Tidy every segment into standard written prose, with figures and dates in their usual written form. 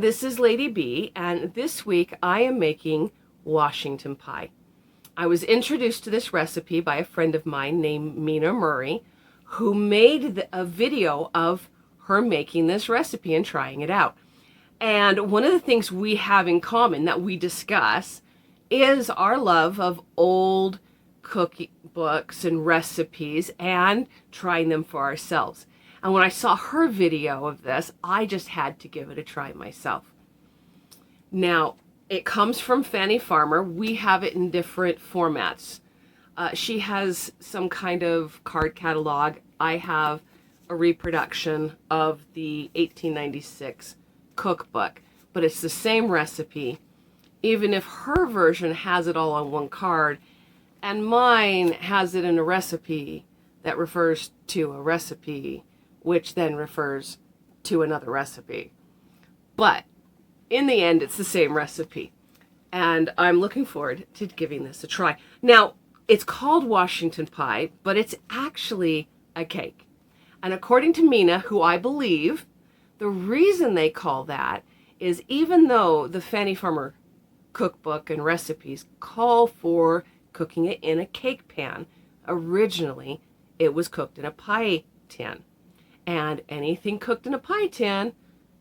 this is Lady B, and this week I am making Washington pie. I was introduced to this recipe by a friend of mine named Mina Murrey, who made a video of her making this recipe and trying it out. And one of the things we have in common that we discuss is our love of old cooking books and recipes and trying them for ourselves. And when I saw her video of this, I just had to give it a try myself. Now, it comes from Fanny Farmer. We have it in different formats. She has some kind of card catalog. I have a reproduction of the 1896 cookbook, but it's the same recipe, even if her version has it all on one card and mine has it in a recipe that refers to a recipe, which then refers to another recipe. But in the end, it's the same recipe. And I'm looking forward to giving this a try. Now, it's called Washington pie, but it's actually a cake. And according to Mina, who I believe, the reason they call that is even though the Fanny Farmer cookbook and recipes call for cooking it in a cake pan, originally it was cooked in a pie tin. And anything cooked in a pie tin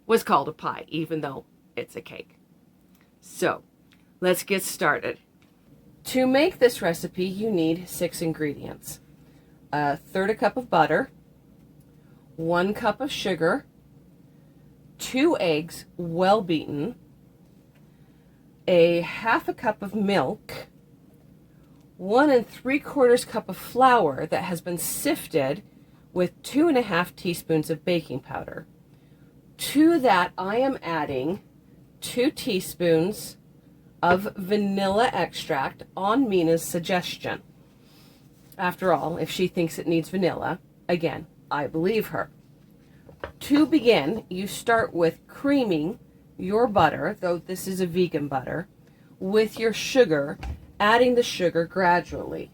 was called a pie, even though it's a cake. So, let's get started. To make this recipe, you need 6 ingredients. 1/3 cup of butter, 1 cup of sugar, 2 eggs well beaten, 1/2 cup of milk, 1 3/4 cup of flour that has been sifted with 2 1/2 teaspoons of baking powder. To that, I am adding 2 teaspoons of vanilla extract on Mina's suggestion. After all, if she thinks it needs vanilla, again, I believe her. To begin, you start with creaming your butter, though this is a vegan butter, with your sugar, adding the sugar gradually.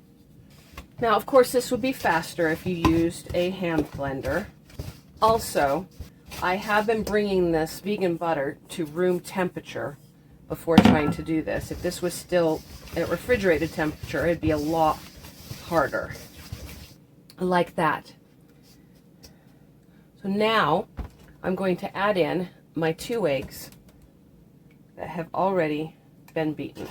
Now, of course, this would be faster if you used a hand blender. Also, I have been bringing this vegan butter to room temperature before trying to do this. If this was still at refrigerated temperature, it'd be a lot harder. Like that. So now, I'm going to add in my 2 eggs that have already been beaten.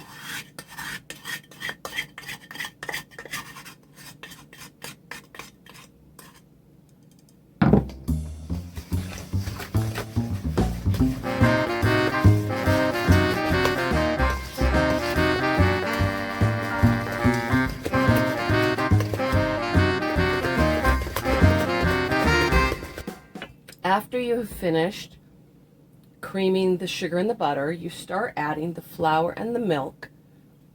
After you have finished creaming the sugar and the butter, you start adding the flour and the milk,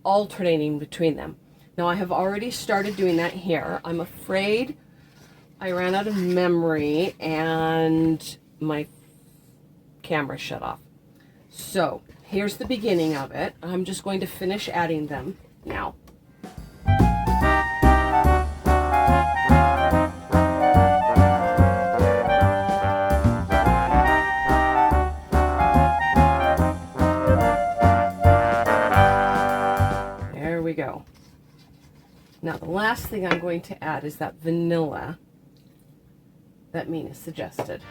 alternating between them. Now, I have already started doing that here. I'm afraid I ran out of memory and my camera shut off. So, here's the beginning of it. I'm just going to finish adding them now. Go. Now the last thing I'm going to add is that vanilla that Mina suggested.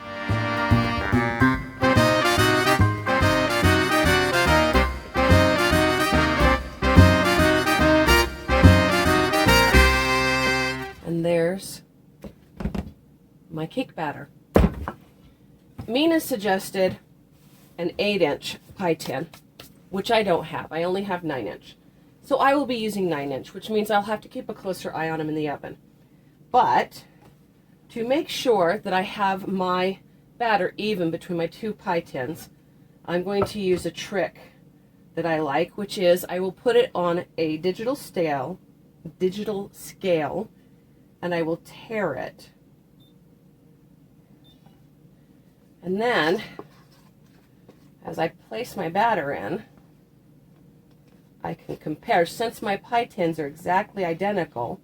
And there's my cake batter. Mina suggested an 8-inch pie tin, which I don't have. I only have 9-inch. So I will be using 9-inch, which means I'll have to keep a closer eye on them in the oven. But to make sure that I have my batter even between my 2 pie tins, I'm going to use a trick that I like, which is I will put it on a digital scale, and I will tare it. And then, as I place my batter in, I can compare. Since my pie tins are exactly identical,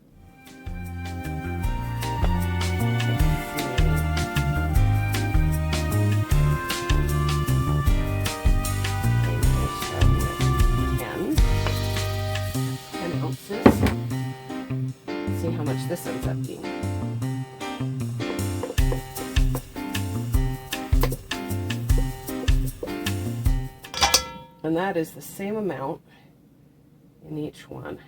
this ends up being. And that is the same amount in each one.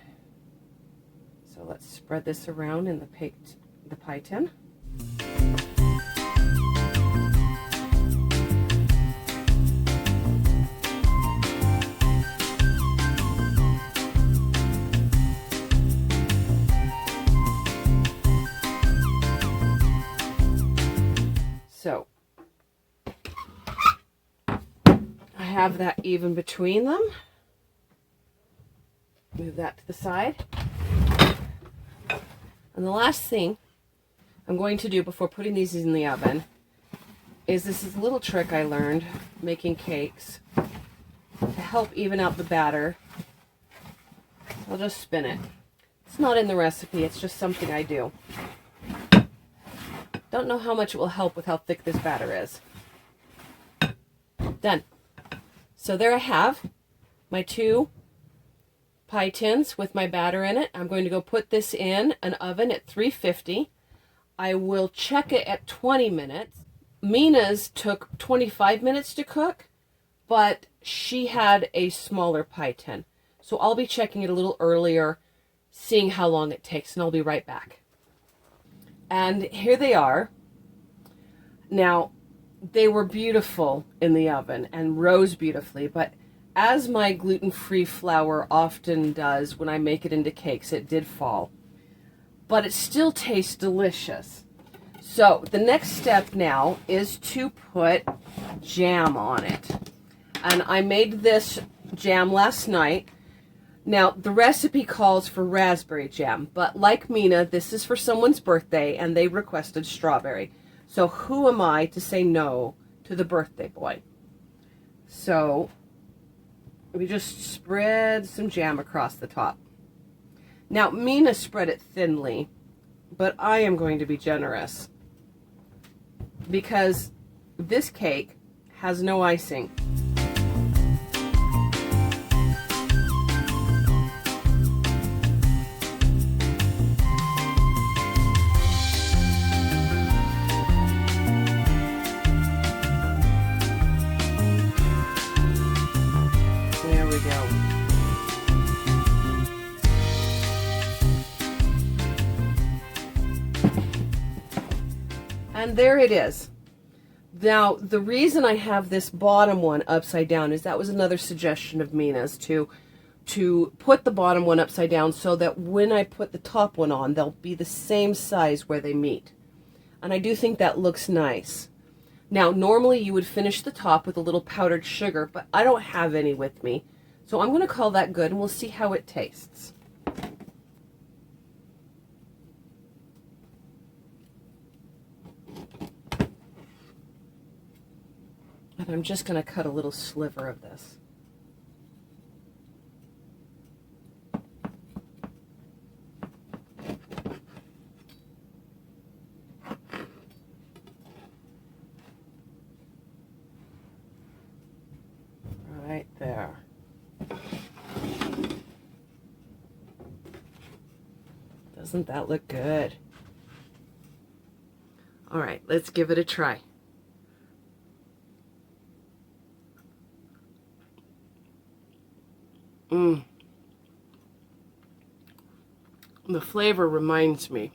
So let's spread this around in the pie tin. So I have that even between them. Move that to the side. And the last thing I'm going to do before putting these in the oven is this is a little trick I learned making cakes to help even out the batter. I'll just spin it. It's not in the recipe, it's just something I do. Don't know how much it will help with how thick this batter is. Done. So there I have my 2 pie tins with my batter in it. I'm going to go put this in an oven at 350. I will check it at 20 minutes. Mina's took 25 minutes to cook, but she had a smaller pie tin. So I'll be checking it a little earlier, seeing how long it takes, and I'll be right back. And here they are. Now, they were beautiful in the oven and rose beautifully, but as my gluten-free flour often does when I make it into cakes, it did fall. But it still tastes delicious. So the next step now is to put jam on it. And I made this jam last night. Now, the recipe calls for raspberry jam, but like Mina, this is for someone's birthday, and they requested strawberry. So who am I to say no to the birthday boy? So we just spread some jam across the top. Now, Mina spread it thinly, but I am going to be generous because this cake has no icing. There we go. And there it is. Now, the reason I have this bottom one upside down is that was another suggestion of Mina's to put the bottom one upside down so that when I put the top one on, they'll be the same size where they meet. And I do think that looks nice. Now, normally you would finish the top with a little powdered sugar, but I don't have any with me. So I'm going to call that good, and we'll see how it tastes. And I'm just going to cut a little sliver of this. Right there. Doesn't that look good? All right, let's give it a try. The flavor reminds me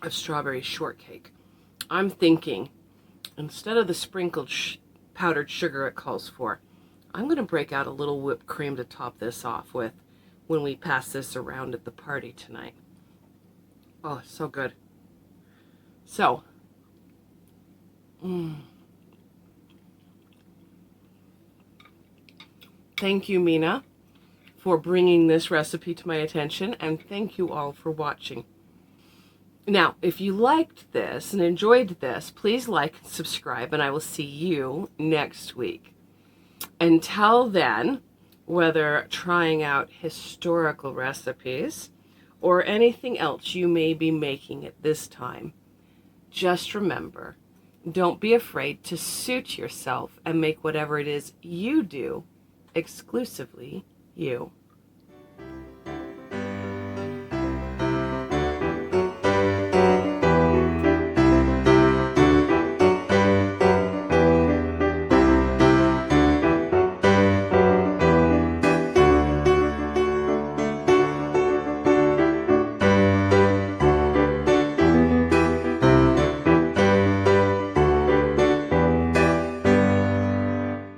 of strawberry shortcake. I'm thinking, instead of the sprinkled powdered sugar it calls for, I'm going to break out a little whipped cream to top this off with when we pass this around at the party tonight. Oh, so good. So, thank you, Mina, for bringing this recipe to my attention, and thank you all for watching. Now, if you liked this and enjoyed this, please like and subscribe, and I will see you next week. Until then, whether trying out historical recipes or anything else you may be making at this time, just remember, don't be afraid to suit yourself and make whatever it is you do exclusively you.